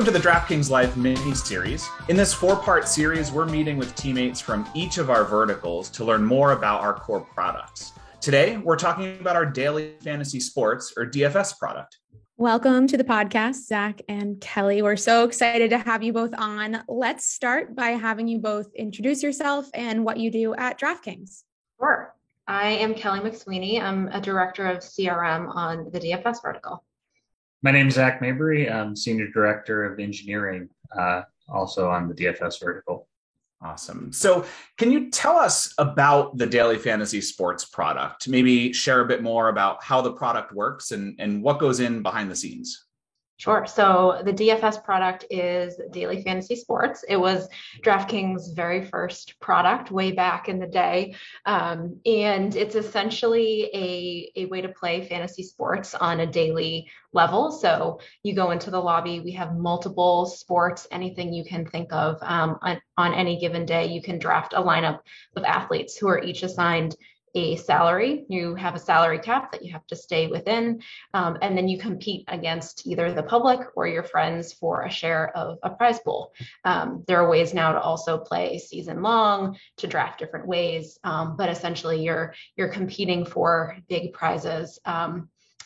Welcome to the DraftKings Live mini-series. In this four-part series, we're meeting with teammates from each of our verticals to learn more about our core products. Today, we're talking about our daily fantasy sports, or DFS product. Welcome to the podcast, Zach and Kelly. We're so excited to have you both on. Let's start by having you both introduce yourself and what you do at DraftKings. Sure. I am Kelly McSweeney. I'm a director of CRM on the DFS vertical. My name is Zach Mabry. I'm Senior Director of Engineering, also on the DFS vertical. Awesome. So can you tell us about the daily fantasy sports product? Maybe share a bit more about how the product works and what goes in behind the scenes. Sure. So the DFS product is Daily Fantasy Sports. It was DraftKings' very first product way back in the day. And it's essentially a way to play fantasy sports on a daily level. So you go into the lobby, we have multiple sports, anything you can think of on any given day. You can draft a lineup of athletes who are each assigned a salary. You have a salary cap that you have to stay within, and then you compete against either the public or your friends for a share of a prize pool. There are ways now to also play season long, to draft different ways, but essentially you're competing for big prizes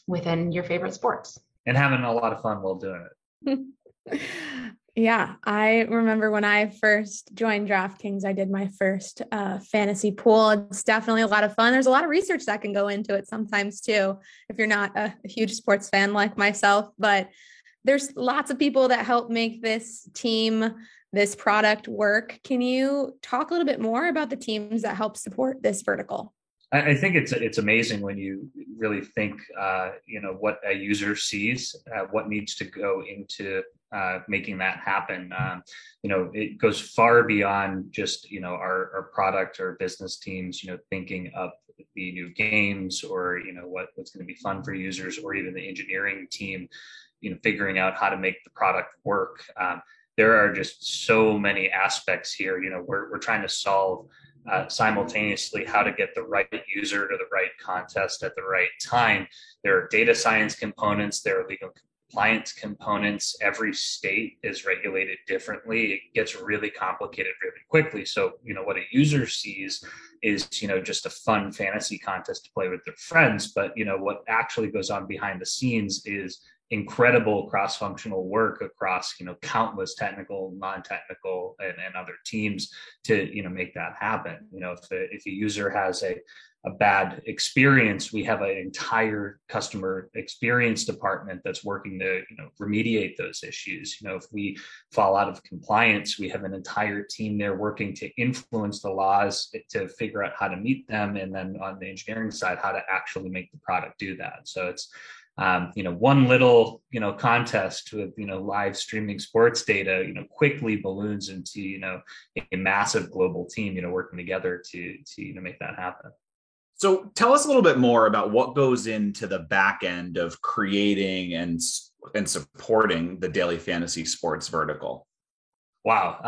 within your favorite sports. And having a lot of fun while doing it. Yeah, I remember when I first joined DraftKings, I did my first fantasy pool. It's definitely a lot of fun. There's a lot of research that can go into it sometimes too, if you're not a huge sports fan like myself. But there's lots of people that help make this product work. Can you talk a little bit more about the teams that help support this vertical? I think it's amazing when you really think, what a user sees, what needs to go into making that happen. It goes far beyond just, our product or business teams, thinking up the new games or, what's going to be fun for users, or even the engineering team, figuring out how to make the product work. There are just so many aspects here. We're trying to solve simultaneously how to get the right user to the right contest at the right time. There are data science components, there are legal compliance components. Every state is regulated differently. It gets really complicated really quickly. So, what a user sees is, just a fun fantasy contest to play with their friends. But, what actually goes on behind the scenes is incredible cross-functional work across, countless technical, non-technical, and other teams to, make that happen. If a user has a bad experience, we have an entire customer experience department that's working to, remediate those issues. If we fall out of compliance, we have an entire team there working to influence the laws to figure out how to meet them. And then on the engineering side, how to actually make the product do that. So it's, one little, contest with, live streaming sports data, quickly balloons into, a massive global team, working together to make that happen. So tell us a little bit more about what goes into the back end of creating and supporting the daily fantasy sports vertical. Wow,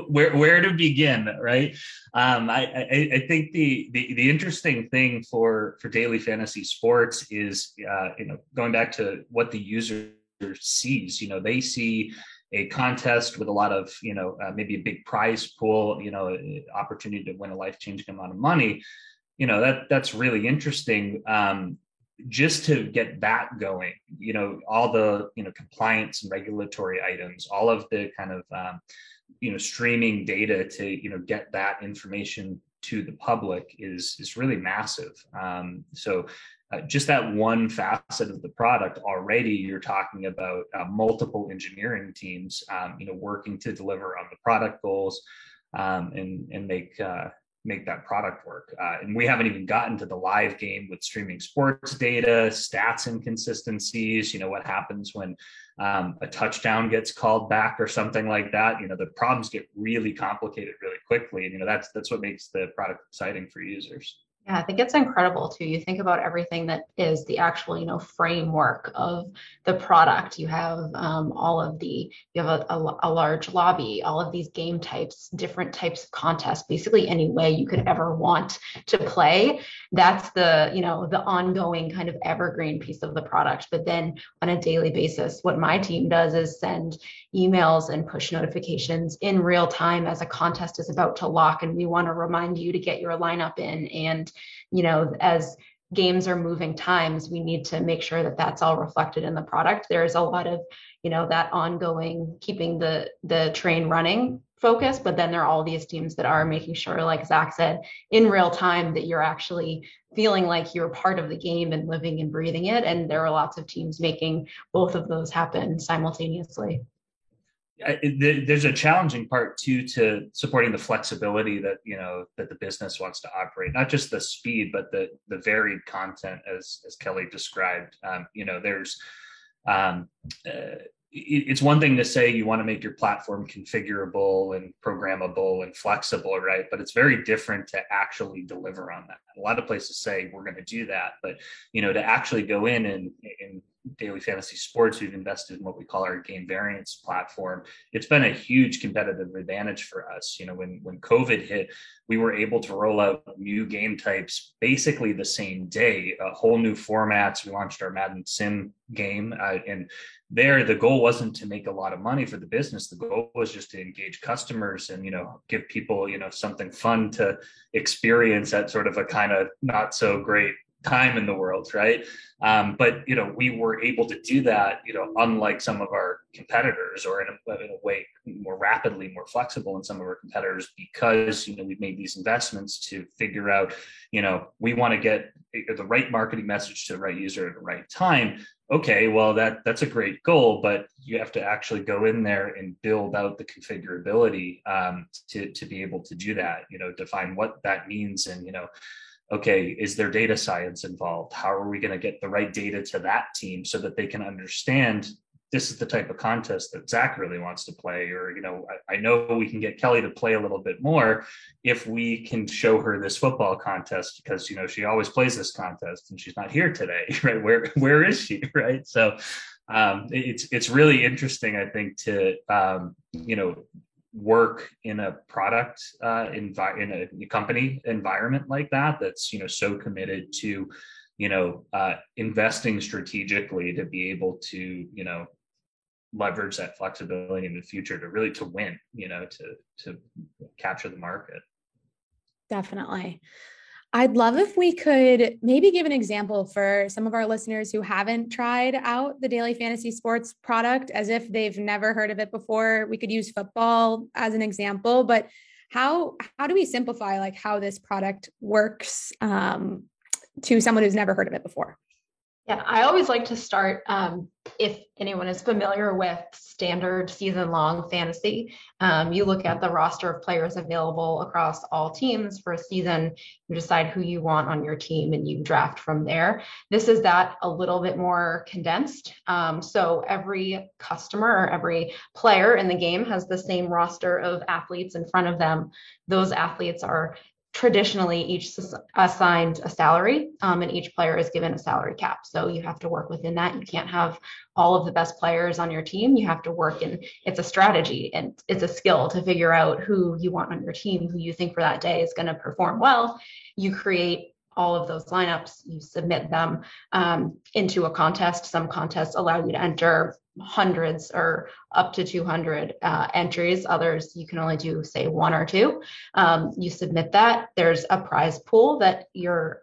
where to begin, right? I think the interesting thing for daily fantasy sports is, going back to what the user sees. They see a contest with a lot of, maybe a big prize pool, opportunity to win a life-changing amount of money. That's really interesting. Just to get that going, all the, compliance and regulatory items, all of the kind of, streaming data to, get that information to the public is really massive. So just that one facet of the product already, you're talking about multiple engineering teams, working to deliver on the product goals and make that product work. And we haven't even gotten to the live game with streaming sports data, stats inconsistencies, what happens when a touchdown gets called back or something like that. The problems get really complicated really quickly. And, that's what makes the product exciting for users. Yeah, I think it's incredible too. You think about everything that is the actual, framework of the product. You have you have a large lobby, all of these game types, different types of contests, basically any way you could ever want to play. That's the ongoing kind of evergreen piece of the product. But then on a daily basis, what my team does is send emails and push notifications in real time as a contest is about to lock, and we want to remind you to get your lineup in. And as games are moving times, we need to make sure that that's all reflected in the product. There's a lot of that ongoing keeping the train running focus, but then there are all these teams that are making sure, like Zach said, in real time, that you're actually feeling like you're part of the game and living and breathing it. And there are lots of teams making both of those happen simultaneously. There's a challenging part too to supporting the flexibility that that the business wants to operate, not just the speed, but the varied content as Kelly described. There's it's one thing to say you want to make your platform configurable and programmable and flexible, right? But it's very different to actually deliver on that. A lot of places say we're going to do that, but to actually go in and Daily Fantasy Sports, we've invested in what we call our game variance platform. It's been a huge competitive advantage for us. When COVID hit, we were able to roll out new game types basically the same day, whole new formats. We launched our Madden Sim game, and there the goal wasn't to make a lot of money for the business. The goal was just to engage customers and give people something fun to experience at sort of a kind of not so great time in the world, right? But we were able to do that, unlike some of our competitors, or in a way more rapidly, more flexible than some of our competitors, because we've made these investments to figure out, we want to get the right marketing message to the right user at the right time. Okay, well that's a great goal, but you have to actually go in there and build out the configurability to be able to do that. Define what that means, and okay, is there data science involved? How are we going to get the right data to that team so that they can understand this is the type of contest that Zach really wants to play? Or, I know we can get Kelly to play a little bit more if we can show her this football contest, because, she always plays this contest and she's not here today, right? Where is she? Right. So it's really interesting, I think, to, work in a product in a company environment like that, that's so committed to investing strategically to be able to leverage that flexibility in the future to win, to capture the market. Definitely. I'd love if we could maybe give an example for some of our listeners who haven't tried out the Daily Fantasy Sports product, as if they've never heard of it before. We could use football as an example, but how do we simplify like how this product works to someone who's never heard of it before? Yeah, I always like to start, if anyone is familiar with standard season-long fantasy, you look at the roster of players available across all teams for a season, you decide who you want on your team, and you draft from there. This is that a little bit more condensed. So every customer or every player in the game has the same roster of athletes in front of them. Those athletes are traditionally each assigned a salary, and each player is given a salary cap. So you have to work within that. You can't have all of the best players on your team. You have to work, and it's a strategy and it's a skill to figure out who you want on your team, who you think for that day is going to perform well. You create all of those lineups, you submit them into a contest. Some contests allow you to enter hundreds or up to 200 entries. Others, you can only do, say, one or two. You submit that. There's a prize pool that you're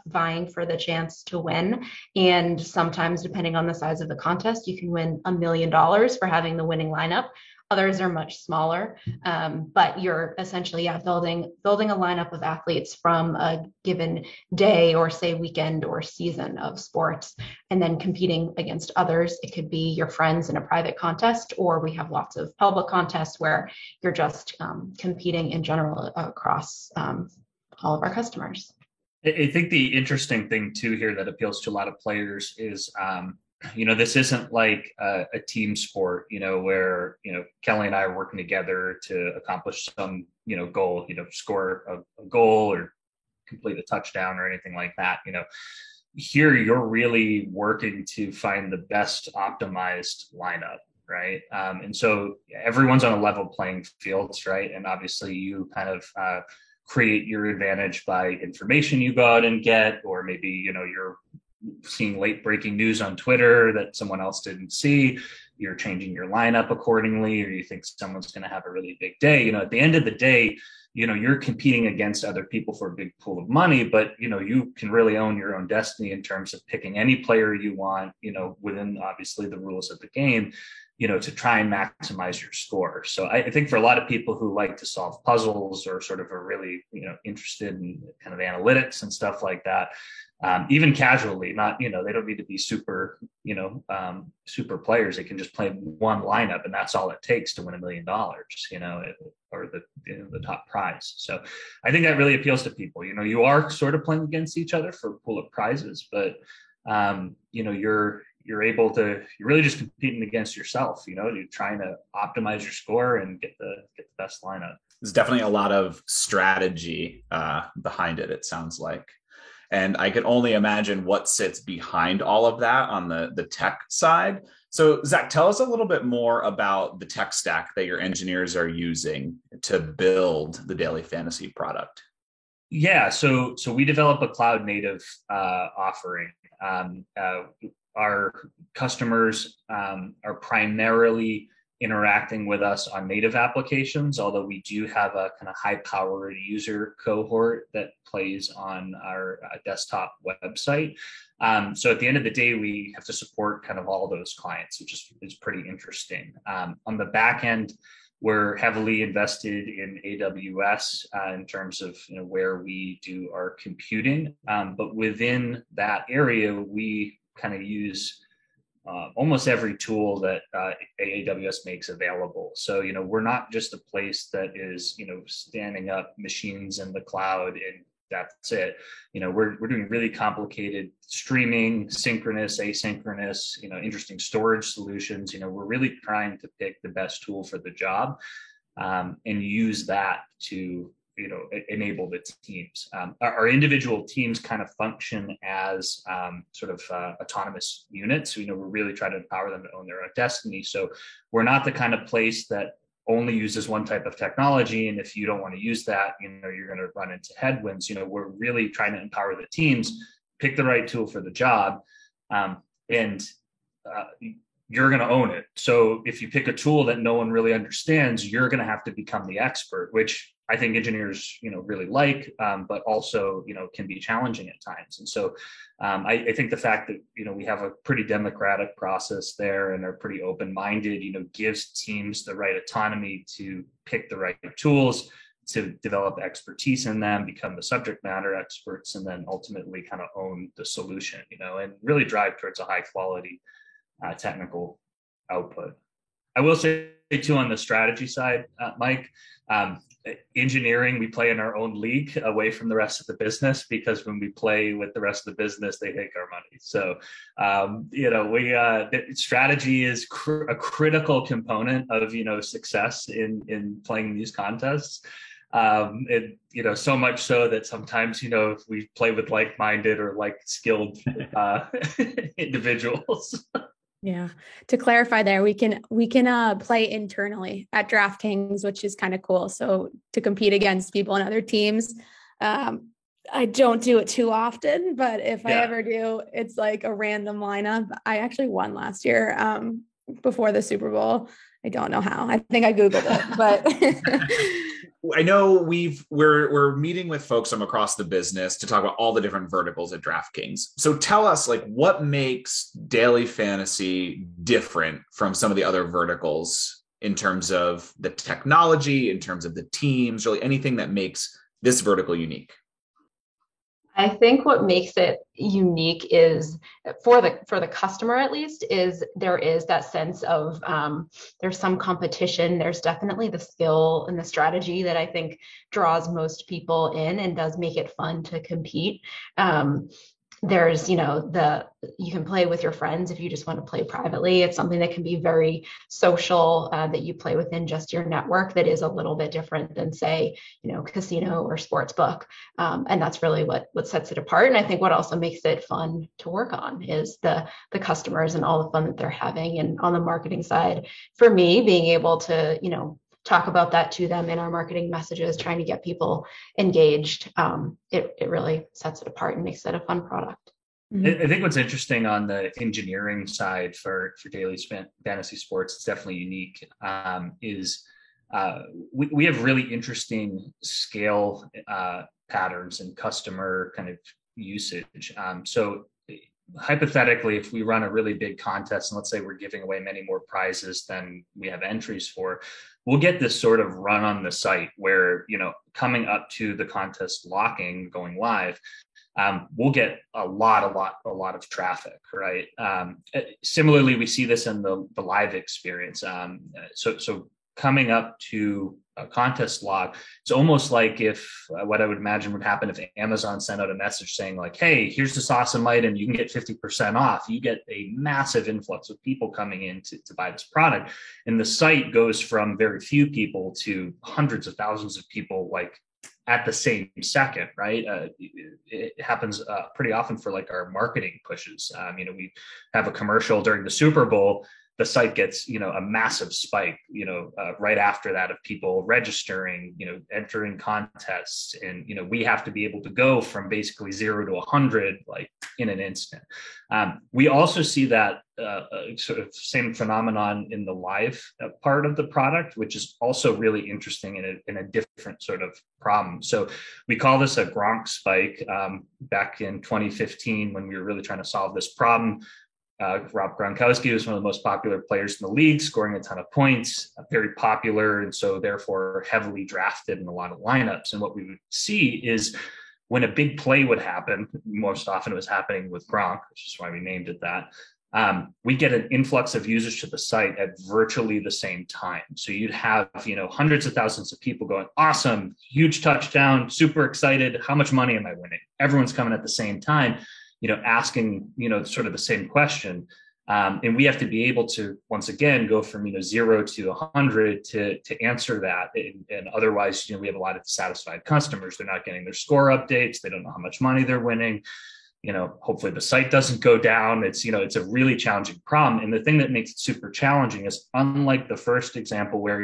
vying for the chance to win. And sometimes, depending on the size of the contest, you can win $1 million for having the winning lineup. Others are much smaller, but you're essentially building a lineup of athletes from a given day or, say, weekend or season of sports, and then competing against others. It could be your friends in a private contest, or we have lots of public contests where you're just competing in general across all of our customers. I think the interesting thing too here that appeals to a lot of players is this isn't like a team sport, where, Kelly and I are working together to accomplish some, goal, score a goal or complete a touchdown or anything like that. Here you're really working to find the best optimized lineup, right? And so everyone's on a level playing field, right? And obviously you kind of create your advantage by information you go out and get, or maybe, you're seeing late breaking news on Twitter that someone else didn't see. You're changing your lineup accordingly, or you think someone's going to have a really big day. At the end of the day, you're competing against other people for a big pool of money, but, you can really own your own destiny in terms of picking any player you want, within obviously the rules of the game, to try and maximize your score. So I think for a lot of people who like to solve puzzles or sort of are really, interested in kind of analytics and stuff like that, even casually, not, they don't need to be super, super players. They can just play one lineup and that's all it takes to win $1 million, or the top prize. So I think that really appeals to people. You are sort of playing against each other for a pool of prizes, but, you're really just competing against yourself, you're trying to optimize your score and get the best lineup. There's definitely a lot of strategy behind it, it sounds like. And I can only imagine what sits behind all of that on the tech side. So Zach, tell us a little bit more about the tech stack that your engineers are using to build the Daily Fantasy product. Yeah, so we develop a cloud native offering. Our customers are primarily interacting with us on native applications, although we do have a kind of high-powered user cohort that plays on our desktop website. So at the end of the day, we have to support kind of all those clients, which is pretty interesting. On the back end, we're heavily invested in AWS in terms of where we do our computing. But within that area, we kind of use almost every tool that AWS makes available. So, we're not just a place that is, standing up machines in the cloud and that's it. We're doing really complicated streaming, synchronous, asynchronous, interesting storage solutions. We're really trying to pick the best tool for the job and use that to enable the teams. Our individual teams kind of function as sort of autonomous units. We're really trying to empower them to own their own destiny. So we're not the kind of place that only uses one type of technology. And if you don't want to use that, you're going to run into headwinds. We're really trying to empower the teams, pick the right tool for the job, and you're going to own it. So if you pick a tool that no one really understands, you're going to have to become the expert, which I think engineers, really like, but also, can be challenging at times. And so I think the fact that, we have a pretty democratic process there and are pretty open-minded, gives teams the right autonomy to pick the right tools, to develop expertise in them, become the subject matter experts, and then ultimately kind of own the solution, and really drive towards a high quality technical output. I will say too, on the strategy side, Mike, engineering, we play in our own league away from the rest of the business, because when we play with the rest of the business, they take our money. So, strategy is a critical component of, success in playing these contests. So much so that sometimes, if we play with like-minded or like-skilled individuals. Yeah. To clarify there, we can play internally at DraftKings, which is kind of cool. So to compete against people on other teams, I don't do it too often, but if I ever do, it's like a random lineup. I actually won last year before the Super Bowl. I don't know how. I think I Googled it, but I know we're meeting with folks from across the business to talk about all the different verticals at DraftKings. So tell us, what makes Daily Fantasy different from some of the other verticals in terms of the technology, in terms of the teams, really anything that makes this vertical unique? I think what makes it unique is for the customer, at least, is there is that sense of there's some competition. There's definitely the skill and the strategy that I think draws most people in and does make it fun to compete. There's, you can play with your friends if you just want to play privately. It's something that can be very social, that you play within just your network, that is a little bit different than, say, casino or sports book. And that's really what sets it apart. And I think what also makes it fun to work on is the customers and all the fun that they're having. And on the marketing side, for me, being able to, talk about that to them in our marketing messages, trying to get people engaged. It really sets it apart and makes it a fun product. I think what's interesting on the engineering side for daily fantasy sports, it's definitely unique, is we have really interesting scale patterns and customer kind of usage. So hypothetically, if we run a really big contest, and let's say we're giving away many more prizes than we have entries for, we'll get this sort of run on the site where, coming up to the contest locking, going live, we'll get a lot of traffic, right? Similarly, we see this in the live experience. So coming up to a contest log, it's almost like if what I would imagine would happen if Amazon sent out a message saying like, hey, here's this awesome item, you can get 50% off. You get a massive influx of people coming in to buy this product. And the site goes from very few people to hundreds of thousands of people, like at the same second, right? It happens pretty often for like our marketing pushes. We have a commercial during the Super Bowl. The site gets, a massive spike, right after that, of people registering, entering contests. And, we have to be able to go from basically 0 to 100, like in an instant. We also see that sort of same phenomenon in the live part of the product, which is also really interesting in a different sort of problem. So we call this a Gronk spike. Back in 2015, when we were really trying to solve this problem, Rob Gronkowski was one of the most popular players in the league, scoring a ton of points, very popular, and so therefore heavily drafted in a lot of lineups. And what we would see is when a big play would happen, most often it was happening with Gronk, which is why we named it that, we get an influx of users to the site at virtually the same time. So you'd have, hundreds of thousands of people going, awesome, huge touchdown, super excited. How much money am I winning? Everyone's coming at the same time, asking, sort of the same question. And we have to be able to, once again, go from, 0 to 100 to answer that. And otherwise, we have a lot of dissatisfied customers. They're not getting their score updates. They don't know how much money they're winning. Hopefully the site doesn't go down. It's, it's a really challenging problem. And the thing that makes it super challenging is, unlike the first example where,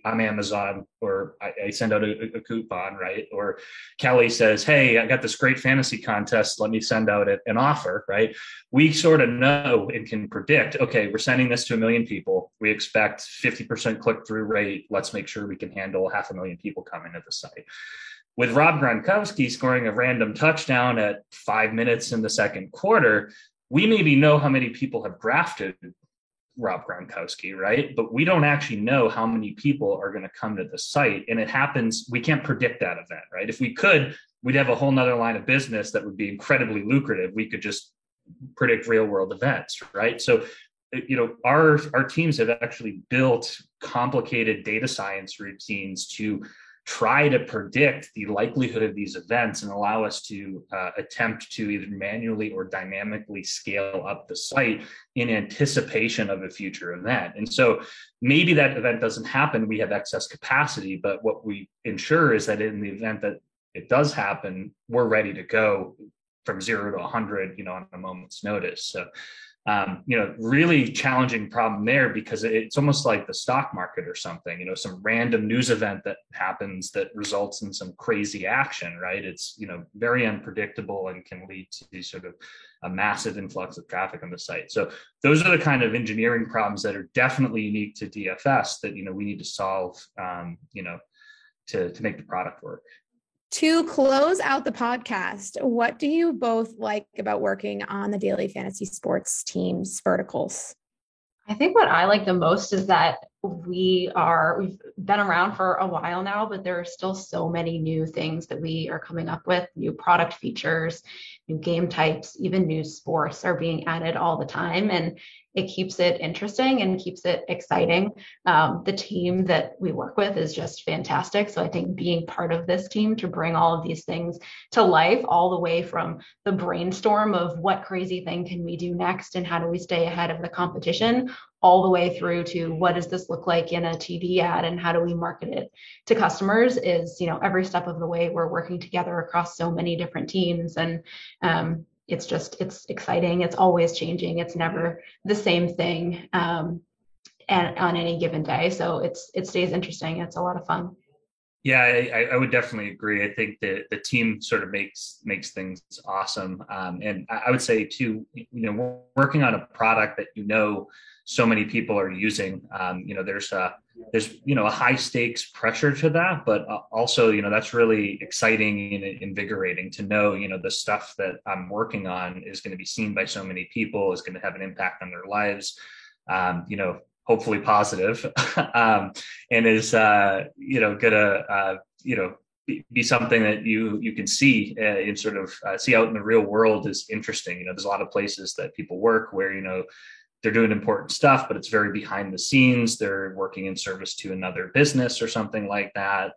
I'm Amazon, or I send out a coupon, right? Or Kelly says, hey, I got this great fantasy contest. Let me send out an offer, right? We sort of know and can predict, okay, we're sending this to 1 million people. We expect 50% click-through rate. Let's make sure we can handle 500,000 people coming to the site. With Rob Gronkowski scoring a random touchdown at 5 minutes in the second quarter, we maybe know how many people have drafted Rob Gronkowski, right? But we don't actually know how many people are going to come to the site. And it happens, we can't predict that event, right? If we could, we'd have a whole nother line of business that would be incredibly lucrative. We could just predict real world events, right? So, our teams have actually built complicated data science routines to try to predict the likelihood of these events and allow us to attempt to either manually or dynamically scale up the site in anticipation of a future event. And so maybe that event doesn't happen, we have excess capacity, but what we ensure is that in the event that it does happen, we're ready to go from 0 to 100, on a moment's notice. So really challenging problem there, because it's almost like the stock market or something, some random news event that happens that results in some crazy action, right? It's, very unpredictable and can lead to sort of a massive influx of traffic on the site. So those are the kind of engineering problems that are definitely unique to DFS that, we need to solve, to make the product work. To close out the podcast, what do you both like about working on the daily fantasy sports teams verticals? I think what I like the most is that we've been around for a while now, but there are still so many new things that we are coming up with, new product features, new game types, even new sports are being added all the time. And it keeps it interesting and keeps it exciting. The team that we work with is just fantastic. So I think being part of this team to bring all of these things to life, all the way from the brainstorm of what crazy thing can we do next and how do we stay ahead of the competition, all the way through to what does this look like in a TV ad and how do we market it to customers, is, every step of the way we're working together across so many different teams. And it's exciting. It's always changing. It's never the same thing and on any given day. So it stays interesting. It's a lot of fun. Yeah, I would definitely agree. I think that the team sort of makes things awesome. And I would say too, working on a product that so many people are using, there's a high stakes pressure to that, but also, that's really exciting and invigorating to know, the stuff that I'm working on is going to be seen by so many people, is going to have an impact on their lives, hopefully positive, and is, gonna, be something that you can see and sort of see out in the real world is interesting. There's a lot of places that people work where, they're doing important stuff, but it's very behind the scenes. They're working in service to another business or something like that.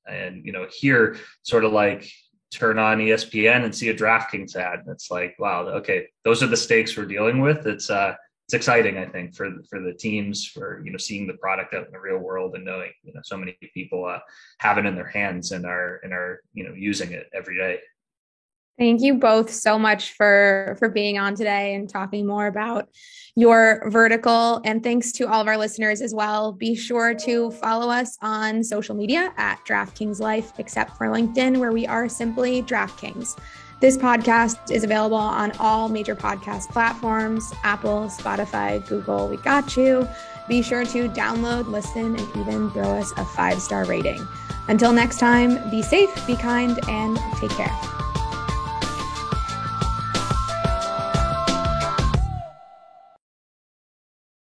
And, here sort of like turn on ESPN and see a DraftKings ad. And it's like, wow, okay, those are the stakes we're dealing with. It's exciting, I think, for the teams, for, seeing the product out in the real world and knowing, so many people have it in their hands and are using it every day. Thank you both so much for being on today and talking more about your vertical. And thanks to all of our listeners as well. Be sure to follow us on social media at DraftKings Life, except for LinkedIn, where we are simply DraftKings. This podcast is available on all major podcast platforms: Apple, Spotify, Google. We got you. Be sure to download, listen, and even throw us a 5-star rating. Until next time, be safe, be kind, and take care.